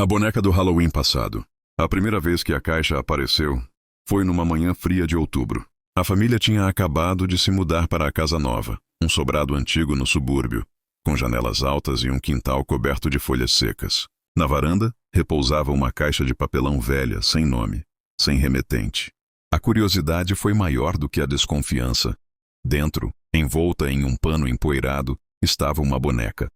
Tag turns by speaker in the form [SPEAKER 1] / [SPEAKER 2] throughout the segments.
[SPEAKER 1] A boneca do Halloween passado. A primeira vez que a caixa apareceu foi numa manhã fria de outubro. A família tinha acabado de se mudar para a casa nova, um sobrado antigo no subúrbio, com janelas altas e um quintal coberto de folhas secas. Na varanda, repousava uma caixa de papelão velha, sem nome, sem remetente. A curiosidade foi maior do que a desconfiança. Dentro, envolta em um pano empoeirado, estava uma boneca.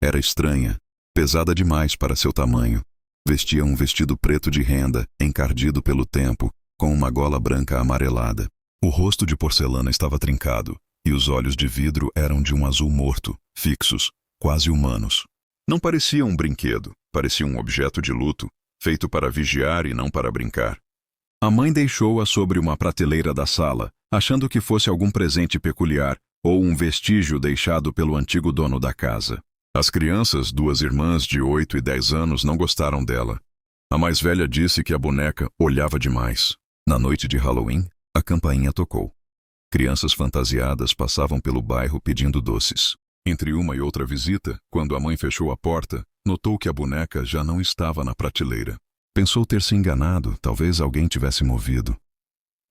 [SPEAKER 1] Era estranha, pesada demais para seu tamanho. Vestia um vestido preto de renda, encardido pelo tempo, com uma gola branca amarelada. O rosto de porcelana estava trincado, e os olhos de vidro eram de um azul morto, fixos, quase humanos. Não parecia um brinquedo, parecia um objeto de luto, feito para vigiar e não para brincar. A mãe deixou-a sobre uma prateleira da sala, achando que fosse algum presente peculiar ou um vestígio deixado pelo antigo dono da casa. As crianças, 2 irmãs de 8 e 10 anos, não gostaram dela. A mais velha disse que a boneca olhava demais. Na noite de Halloween, a campainha tocou. Crianças fantasiadas passavam pelo bairro pedindo doces. Entre uma e outra visita, quando a mãe fechou a porta, notou que a boneca já não estava na prateleira. Pensou ter se enganado, talvez alguém tivesse movido.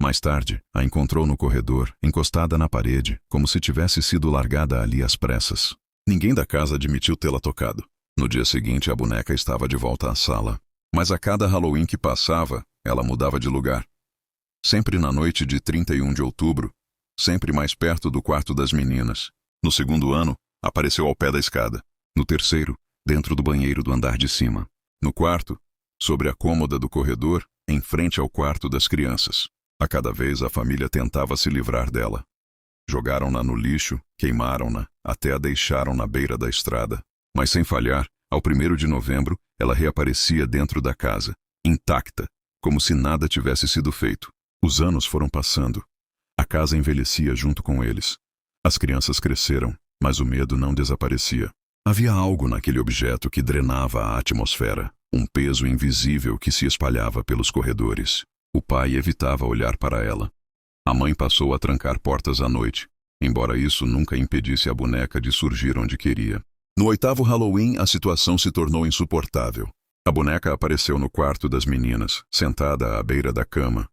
[SPEAKER 1] Mais tarde, a encontrou no corredor, encostada na parede, como se tivesse sido largada ali às pressas. Ninguém da casa admitiu tê-la tocado. No dia seguinte, a boneca estava de volta à sala. Mas a cada Halloween que passava, ela mudava de lugar. Sempre na noite de 31 de outubro, sempre mais perto do quarto das meninas. No segundo ano, apareceu ao pé da escada. No terceiro, dentro do banheiro do andar de cima. No quarto, sobre a cômoda do corredor, em frente ao quarto das crianças. A cada vez a família tentava se livrar dela. Jogaram-na no lixo, queimaram-na, até a deixaram na beira da estrada. Mas sem falhar, ao 1º de novembro, ela reaparecia dentro da casa, intacta, como se nada tivesse sido feito. Os anos foram passando. A casa envelhecia junto com eles. As crianças cresceram, mas o medo não desaparecia. Havia algo naquele objeto que drenava a atmosfera, um peso invisível que se espalhava pelos corredores. O pai evitava olhar para ela. A mãe passou a trancar portas à noite, embora isso nunca impedisse a boneca de surgir onde queria. No 8º Halloween, a situação se tornou insuportável. A boneca apareceu no quarto das meninas, sentada à beira da cama,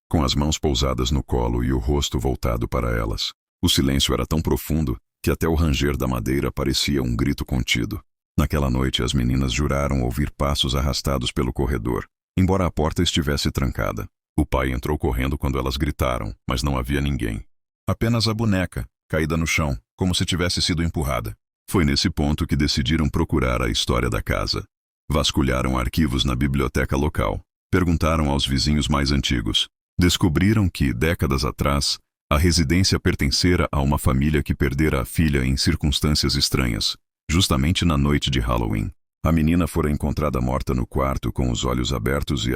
[SPEAKER 1] com as mãos pousadas no colo e o rosto voltado para elas. O silêncio era tão profundo que até o ranger da madeira parecia um grito contido. Naquela noite, as meninas juraram ouvir passos arrastados pelo corredor, embora a porta estivesse trancada. O pai entrou correndo quando elas gritaram, mas não havia ninguém. Apenas a boneca, caída no chão, como se tivesse sido empurrada. Foi nesse ponto que decidiram procurar a história da casa. Vasculharam arquivos na biblioteca local. Perguntaram aos vizinhos mais antigos. Descobriram que, décadas atrás, a residência pertencera a uma família que perdera a filha em circunstâncias estranhas, justamente na noite de Halloween. A menina fora encontrada morta no quarto com os olhos abertos e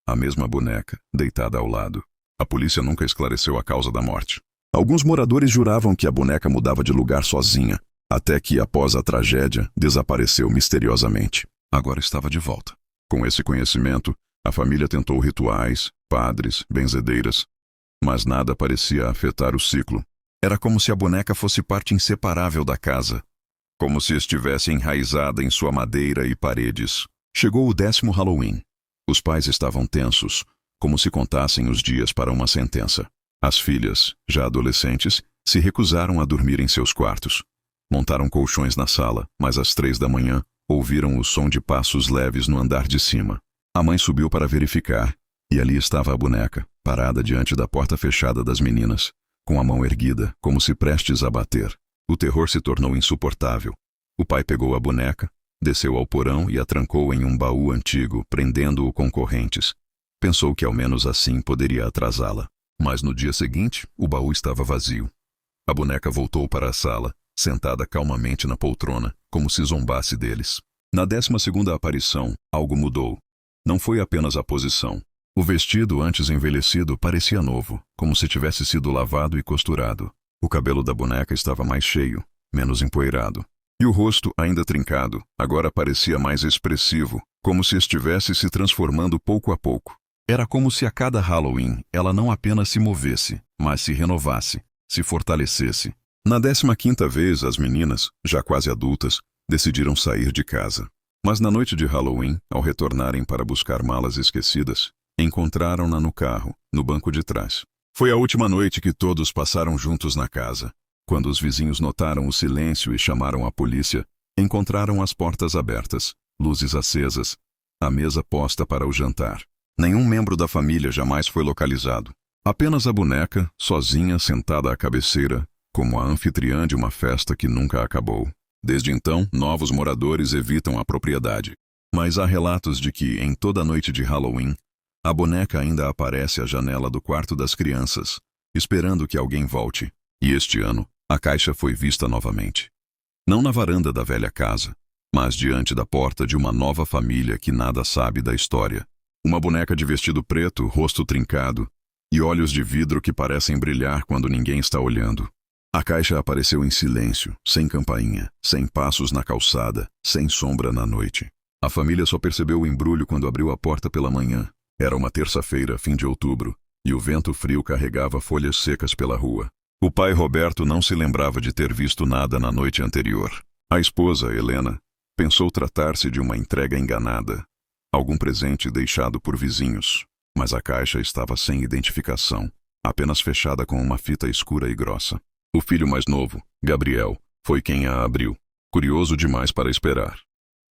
[SPEAKER 1] a mesma boneca, deitada ao lado. A polícia nunca esclareceu a causa da morte. Alguns moradores juravam que a boneca mudava de lugar sozinha, até que, após a tragédia, desapareceu misteriosamente. Agora estava de volta. Com esse conhecimento, a família tentou rituais, padres, benzedeiras, mas nada parecia afetar o ciclo. Era como se a boneca fosse parte inseparável da casa, como se estivesse enraizada em sua madeira e paredes. Chegou o 10º Halloween. Os pais estavam tensos, como se contassem os dias para uma sentença. As filhas, já adolescentes, se recusaram a dormir em seus quartos. Montaram colchões na sala, mas às 3 da manhã, ouviram o som de passos leves no andar de cima. A mãe subiu para verificar, e ali estava a boneca, parada diante da porta fechada das meninas, com a mão erguida, como se prestes a bater. O terror se tornou insuportável. O pai pegou a boneca, desceu ao porão e a trancou em um baú antigo, prendendo-o com correntes. Pensou que ao menos assim poderia atrasá-la. Mas no dia seguinte, o baú estava vazio. A boneca voltou para a sala, sentada calmamente na poltrona, como se zombasse deles. Na 12ª aparição, algo mudou. Não foi apenas a posição. O vestido, antes envelhecido, parecia novo, como se tivesse sido lavado e costurado. O cabelo da boneca estava mais cheio, menos empoeirado. E o rosto, ainda trincado, agora parecia mais expressivo, como se estivesse se transformando pouco a pouco. Era como se a cada Halloween ela não apenas se movesse, mas se renovasse, se fortalecesse. Na 15ª vez, as meninas, já quase adultas, decidiram sair de casa. Mas na noite de Halloween, ao retornarem para buscar malas esquecidas, encontraram-na no carro, no banco de trás. Foi a última noite que todos passaram juntos na casa. Quando os vizinhos notaram o silêncio e chamaram a polícia, encontraram as portas abertas, luzes acesas, a mesa posta para o jantar. Nenhum membro da família jamais foi localizado. Apenas a boneca, sozinha, sentada à cabeceira, como a anfitriã de uma festa que nunca acabou. Desde então, novos moradores evitam a propriedade. Mas há relatos de que, em toda a noite de Halloween, a boneca ainda aparece à janela do quarto das crianças, esperando que alguém volte. E este ano, a caixa foi vista novamente. Não na varanda da velha casa, mas diante da porta de uma nova família que nada sabe da história. Uma boneca de vestido preto, rosto trincado, e olhos de vidro que parecem brilhar quando ninguém está olhando. A caixa apareceu em silêncio, sem campainha, sem passos na calçada, sem sombra na noite. A família só percebeu o embrulho quando abriu a porta pela manhã. Era uma terça-feira, fim de outubro, e o vento frio carregava folhas secas pela rua. O pai Roberto não se lembrava de ter visto nada na noite anterior. A esposa, Helena, pensou tratar-se de uma entrega enganada, algum presente deixado por vizinhos, mas a caixa estava sem identificação, apenas fechada com uma fita escura e grossa. O filho mais novo, Gabriel, foi quem a abriu, curioso demais para esperar.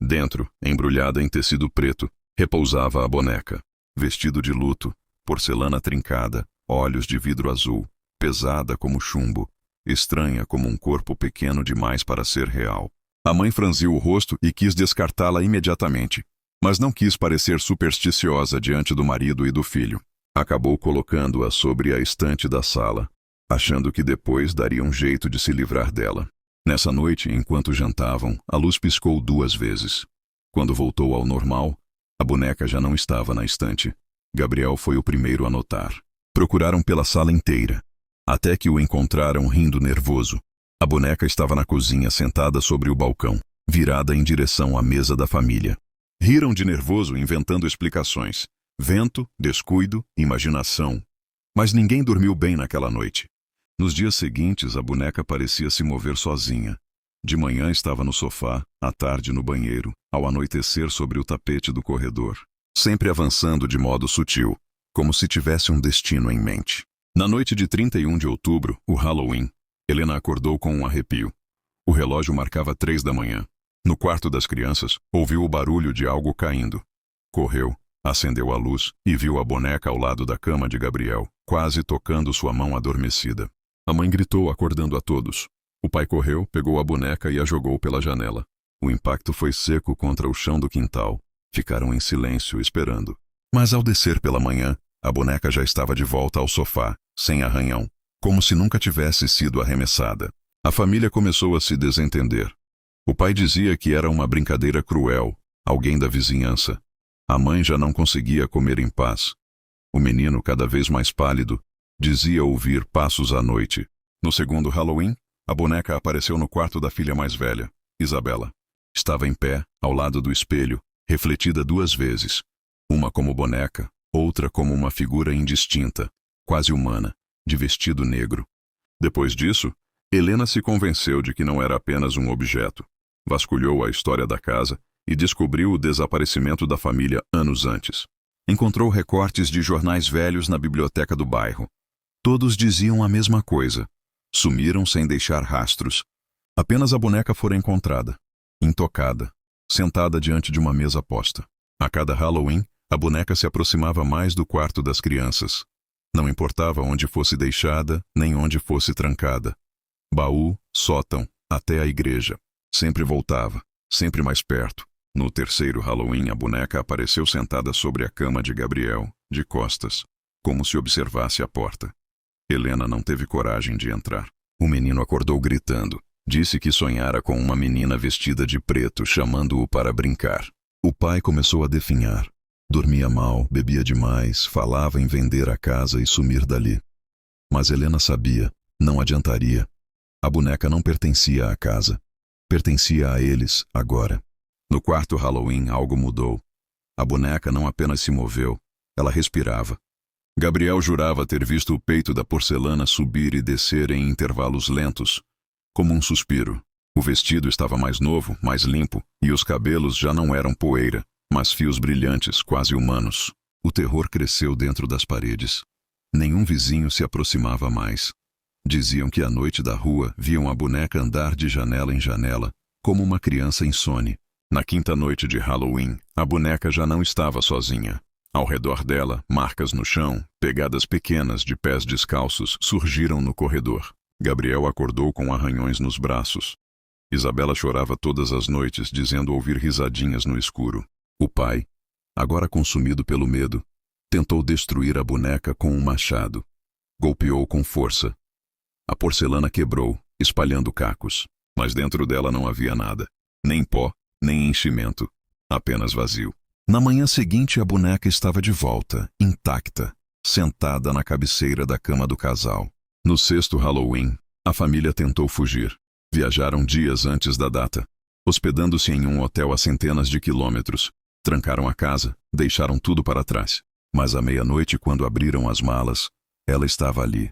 [SPEAKER 1] Dentro, embrulhada em tecido preto, repousava a boneca, vestido de luto, porcelana trincada, olhos de vidro azul, pesada como chumbo, estranha como um corpo pequeno demais para ser real. A mãe franziu o rosto e quis descartá-la imediatamente, mas não quis parecer supersticiosa diante do marido e do filho. Acabou colocando-a sobre a estante da sala, achando que depois daria um jeito de se livrar dela. Nessa noite, enquanto jantavam, a luz piscou 2 vezes. Quando voltou ao normal, a boneca já não estava na estante. Gabriel foi o primeiro a notar. Procuraram pela sala inteira, até que o encontraram rindo nervoso. A boneca estava na cozinha, sentada sobre o balcão, virada em direção à mesa da família. Riram de nervoso, inventando explicações. Vento, descuido, imaginação. Mas ninguém dormiu bem naquela noite. Nos dias seguintes, a boneca parecia se mover sozinha. De manhã estava no sofá, à tarde no banheiro, ao anoitecer sobre o tapete do corredor, sempre avançando de modo sutil, como se tivesse um destino em mente. Na noite de 31 de outubro, o Halloween, Helena acordou com um arrepio. O relógio marcava 3 da manhã. No quarto das crianças, ouviu o barulho de algo caindo. Correu, acendeu a luz e viu a boneca ao lado da cama de Gabriel, quase tocando sua mão adormecida. A mãe gritou, acordando a todos. O pai correu, pegou a boneca e a jogou pela janela. O impacto foi seco contra o chão do quintal. Ficaram em silêncio, esperando. Mas ao descer pela manhã, a boneca já estava de volta ao sofá, sem arranhão, como se nunca tivesse sido arremessada. A família começou a se desentender. O pai dizia que era uma brincadeira cruel, alguém da vizinhança. A mãe já não conseguia comer em paz. O menino, cada vez mais pálido, dizia ouvir passos à noite. No segundo Halloween, a boneca apareceu no quarto da filha mais velha, Isabela. Estava em pé, ao lado do espelho, refletida 2 vezes. Uma como boneca, outra como uma figura indistinta, quase humana, de vestido negro. Depois disso, Helena se convenceu de que não era apenas um objeto. Vasculhou a história da casa e descobriu o desaparecimento da família anos antes. Encontrou recortes de jornais velhos na biblioteca do bairro. Todos diziam a mesma coisa. Sumiram sem deixar rastros. Apenas a boneca fora encontrada, intocada, sentada diante de uma mesa posta. A cada Halloween, a boneca se aproximava mais do quarto das crianças. Não importava onde fosse deixada, nem onde fosse trancada. Baú, sótão, até a igreja. Sempre voltava, sempre mais perto. No terceiro Halloween, a boneca apareceu sentada sobre a cama de Gabriel, de costas, como se observasse a porta. Helena não teve coragem de entrar. O menino acordou gritando. Disse que sonhara com uma menina vestida de preto, chamando-o para brincar. O pai começou a definhar. Dormia mal, bebia demais, falava em vender a casa e sumir dali. Mas Helena sabia, não adiantaria. A boneca não pertencia à casa. Pertencia a eles, agora. No quarto Halloween, algo mudou. A boneca não apenas se moveu, ela respirava. Gabriel jurava ter visto o peito da porcelana subir e descer em intervalos lentos, como um suspiro. O vestido estava mais novo, mais limpo, e os cabelos já não eram poeira, mas fios brilhantes, quase humanos. O terror cresceu dentro das paredes. Nenhum vizinho se aproximava mais. Diziam que à noite da rua viam a boneca andar de janela em janela, como uma criança insone. Na quinta noite de Halloween, a boneca já não estava sozinha. Ao redor dela, marcas no chão, pegadas pequenas de pés descalços surgiram no corredor. Gabriel acordou com arranhões nos braços. Isabela chorava todas as noites, dizendo ouvir risadinhas no escuro. O pai, agora consumido pelo medo, tentou destruir a boneca com um machado. Golpeou com força. A porcelana quebrou, espalhando cacos, mas dentro dela não havia nada. Nem pó, nem enchimento. Apenas vazio. Na manhã seguinte, a boneca estava de volta, intacta, sentada na cabeceira da cama do casal. No sexto Halloween, a família tentou fugir. Viajaram dias antes da data, hospedando-se em um hotel a centenas de quilômetros. Trancaram a casa, deixaram tudo para trás. Mas à meia-noite, quando abriram as malas, ela estava ali.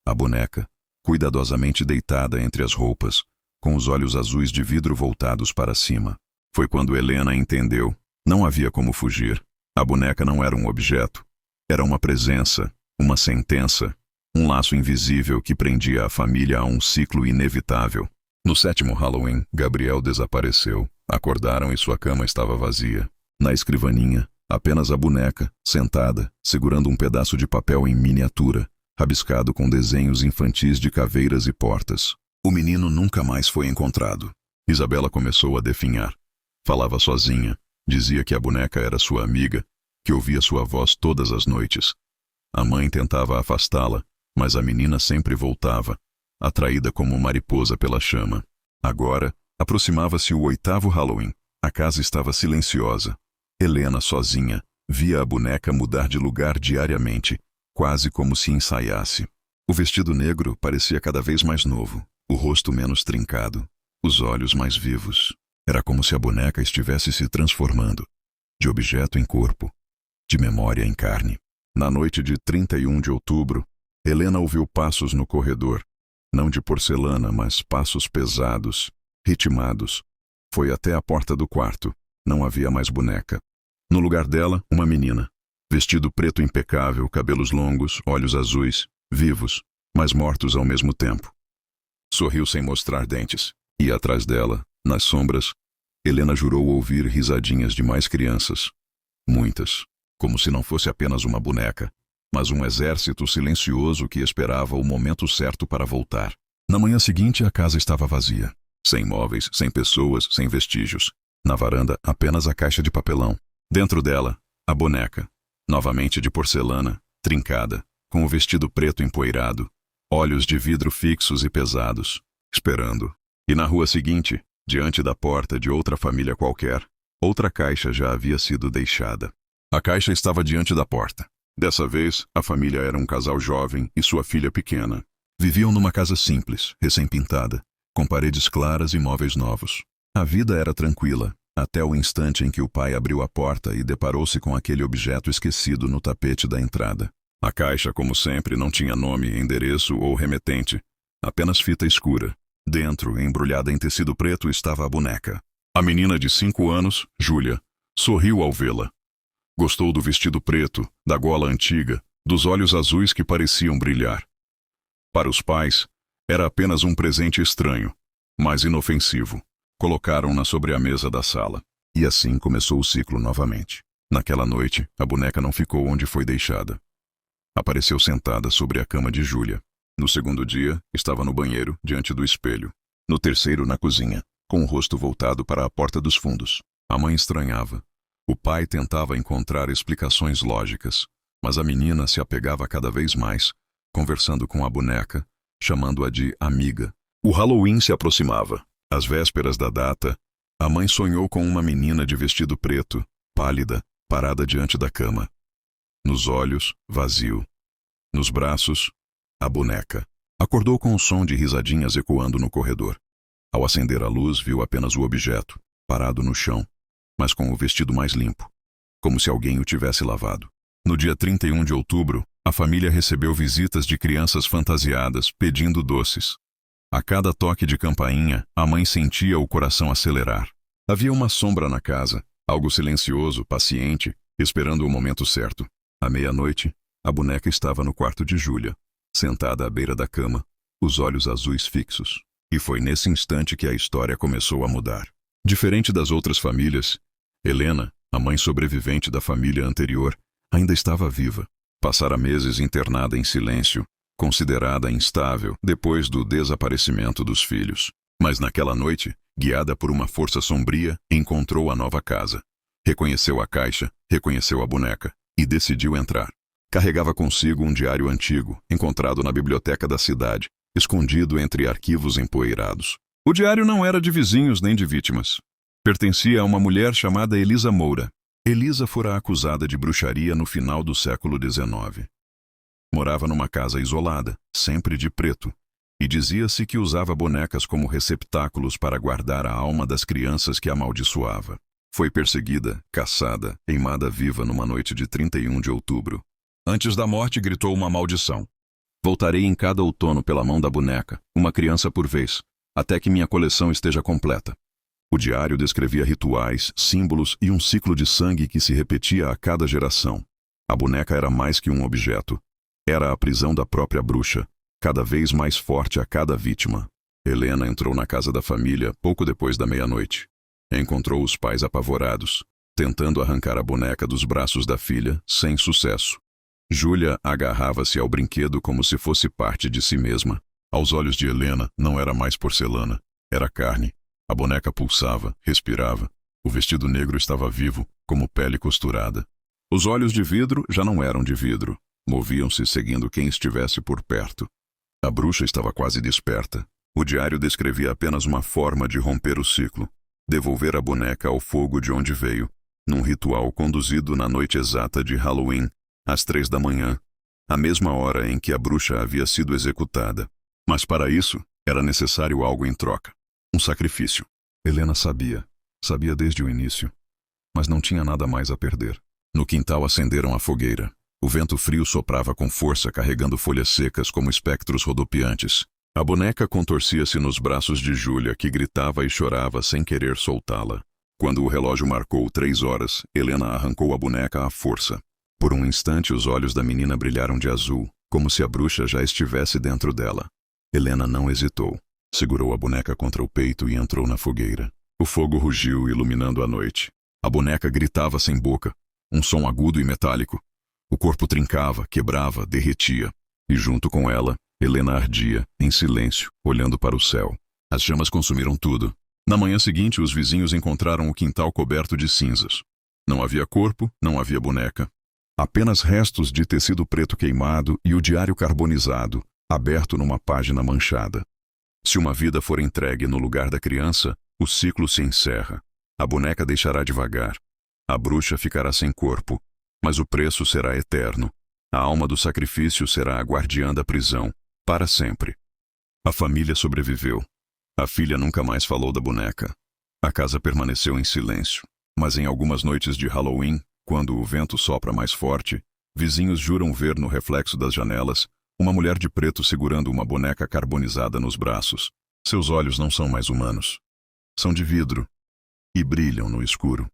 [SPEAKER 1] A boneca, cuidadosamente deitada entre as roupas, com os olhos azuis de vidro voltados para cima. Foi quando Helena entendeu. Não havia como fugir. A boneca não era um objeto. Era uma presença, uma sentença, um laço invisível que prendia a família a um ciclo inevitável. No sétimo Halloween, Gabriel desapareceu. Acordaram e sua cama estava vazia. Na escrivaninha, apenas a boneca, sentada, segurando um pedaço de papel em miniatura, rabiscado com desenhos infantis de caveiras e portas. O menino nunca mais foi encontrado. Isabela começou a definhar. Falava sozinha. Dizia que a boneca era sua amiga, que ouvia sua voz todas as noites. A mãe tentava afastá-la, mas a menina sempre voltava, atraída como mariposa pela chama. Agora, aproximava-se o oitavo Halloween. A casa estava silenciosa. Helena, sozinha, via a boneca mudar de lugar diariamente, quase como se ensaiasse. O vestido negro parecia cada vez mais novo, o rosto menos trincado, os olhos mais vivos. Era como se a boneca estivesse se transformando, de objeto em corpo, de memória em carne. Na noite de 31 de outubro, Helena ouviu passos no corredor, não de porcelana, mas passos pesados, ritmados. Foi até a porta do quarto. Não havia mais boneca. No lugar dela, uma menina. Vestido preto impecável, cabelos longos, olhos azuis, vivos, mas mortos ao mesmo tempo. Sorriu sem mostrar dentes. E atrás dela, nas sombras, Helena jurou ouvir risadinhas de mais crianças. Muitas. Como se não fosse apenas uma boneca, mas um exército silencioso que esperava o momento certo para voltar. Na manhã seguinte, a casa estava vazia. Sem móveis, sem pessoas, sem vestígios. Na varanda, apenas a caixa de papelão. Dentro dela, a boneca. Novamente de porcelana, trincada, com o vestido preto empoeirado, olhos de vidro fixos e pesados, esperando. E na rua seguinte, diante da porta de outra família qualquer, outra caixa já havia sido deixada. A caixa estava diante da porta. Dessa vez, a família era um casal jovem e sua filha pequena. Viviam numa casa simples, recém-pintada, com paredes claras e móveis novos. A vida era tranquila, até o instante em que o pai abriu a porta e deparou-se com aquele objeto esquecido no tapete da entrada. A caixa, como sempre, não tinha nome, endereço ou remetente, apenas fita escura. Dentro, embrulhada em tecido preto, estava a boneca. A menina de 5 anos, Júlia, sorriu ao vê-la. Gostou do vestido preto, da gola antiga, dos olhos azuis que pareciam brilhar. Para os pais, era apenas um presente estranho, mas inofensivo. Colocaram-na sobre a mesa da sala. E assim começou o ciclo novamente. Naquela noite, a boneca não ficou onde foi deixada. Apareceu sentada sobre a cama de Júlia. No segundo dia, estava no banheiro, diante do espelho. No terceiro, na cozinha, com o rosto voltado para a porta dos fundos. A mãe estranhava. O pai tentava encontrar explicações lógicas, mas a menina se apegava cada vez mais, conversando com a boneca, chamando-a de amiga. O Halloween se aproximava. Às vésperas da data, a mãe sonhou com uma menina de vestido preto, pálida, parada diante da cama. Nos olhos, vazio. Nos braços, a boneca. Acordou com o som de risadinhas ecoando no corredor. Ao acender a luz, viu apenas o objeto, parado no chão, mas com o vestido mais limpo, como se alguém o tivesse lavado. No dia 31 de outubro, a família recebeu visitas de crianças fantasiadas, pedindo doces. A cada toque de campainha, a mãe sentia o coração acelerar. Havia uma sombra na casa, algo silencioso, paciente, esperando o momento certo. À meia-noite, a boneca estava no quarto de Júlia, sentada à beira da cama, os olhos azuis fixos. E foi nesse instante que a história começou a mudar. Diferente das outras famílias, Helena, a mãe sobrevivente da família anterior, ainda estava viva. Passara meses internada em silêncio, considerada instável depois do desaparecimento dos filhos. Mas naquela noite, guiada por uma força sombria, encontrou a nova casa. Reconheceu a caixa, reconheceu a boneca e decidiu entrar. Carregava consigo um diário antigo, encontrado na biblioteca da cidade, escondido entre arquivos empoeirados. O diário não era de vizinhos nem de vítimas. Pertencia a uma mulher chamada Elisa Moura. Elisa fora acusada de bruxaria no final do século XIX. Morava numa casa isolada, sempre de preto, e dizia-se que usava bonecas como receptáculos para guardar a alma das crianças que amaldiçoava. Foi perseguida, caçada, queimada viva numa noite de 31 de outubro. Antes da morte, gritou uma maldição. Voltarei em cada outono pela mão da boneca, uma criança por vez, até que minha coleção esteja completa. O diário descrevia rituais, símbolos e um ciclo de sangue que se repetia a cada geração. A boneca era mais que um objeto. Era a prisão da própria bruxa, cada vez mais forte a cada vítima. Helena entrou na casa da família pouco depois da meia-noite. Encontrou os pais apavorados, tentando arrancar a boneca dos braços da filha, sem sucesso. Júlia agarrava-se ao brinquedo como se fosse parte de si mesma. Aos olhos de Helena, não era mais porcelana, era carne. A boneca pulsava, respirava. O vestido negro estava vivo, como pele costurada. Os olhos de vidro já não eram de vidro. Moviam-se seguindo quem estivesse por perto. A bruxa estava quase desperta. O diário descrevia apenas uma forma de romper o ciclo. Devolver a boneca ao fogo de onde veio, num ritual conduzido na noite exata de Halloween, às 3 da manhã, a mesma hora em que a bruxa havia sido executada. Mas para isso, era necessário algo em troca. Um sacrifício. Helena sabia desde o início, mas não tinha nada mais a perder. No quintal acenderam a fogueira. O vento frio soprava com força, carregando folhas secas como espectros rodopiantes. A boneca contorcia-se nos braços de Júlia, que gritava e chorava sem querer soltá-la. Quando o relógio marcou 3 horas, Helena arrancou a boneca à força. Por um instante, os olhos da menina brilharam de azul, como se a bruxa já estivesse dentro dela. Helena não hesitou. Segurou a boneca contra o peito e entrou na fogueira. O fogo rugiu, iluminando a noite. A boneca gritava sem boca, um som agudo e metálico. O corpo trincava, quebrava, derretia. E junto com ela, Helena ardia, em silêncio, olhando para o céu. As chamas consumiram tudo. Na manhã seguinte, os vizinhos encontraram o quintal coberto de cinzas. Não havia corpo, não havia boneca. Apenas restos de tecido preto queimado e o diário carbonizado, aberto numa página manchada. Se uma vida for entregue no lugar da criança, o ciclo se encerra. A boneca deixará de vagar. A bruxa ficará sem corpo, mas o preço será eterno. A alma do sacrifício será a guardiã da prisão, para sempre. A família sobreviveu. A filha nunca mais falou da boneca. A casa permaneceu em silêncio, mas em algumas noites de Halloween, quando o vento sopra mais forte, vizinhos juram ver no reflexo das janelas uma mulher de preto segurando uma boneca carbonizada nos braços. Seus olhos não são mais humanos. São de vidro e brilham no escuro.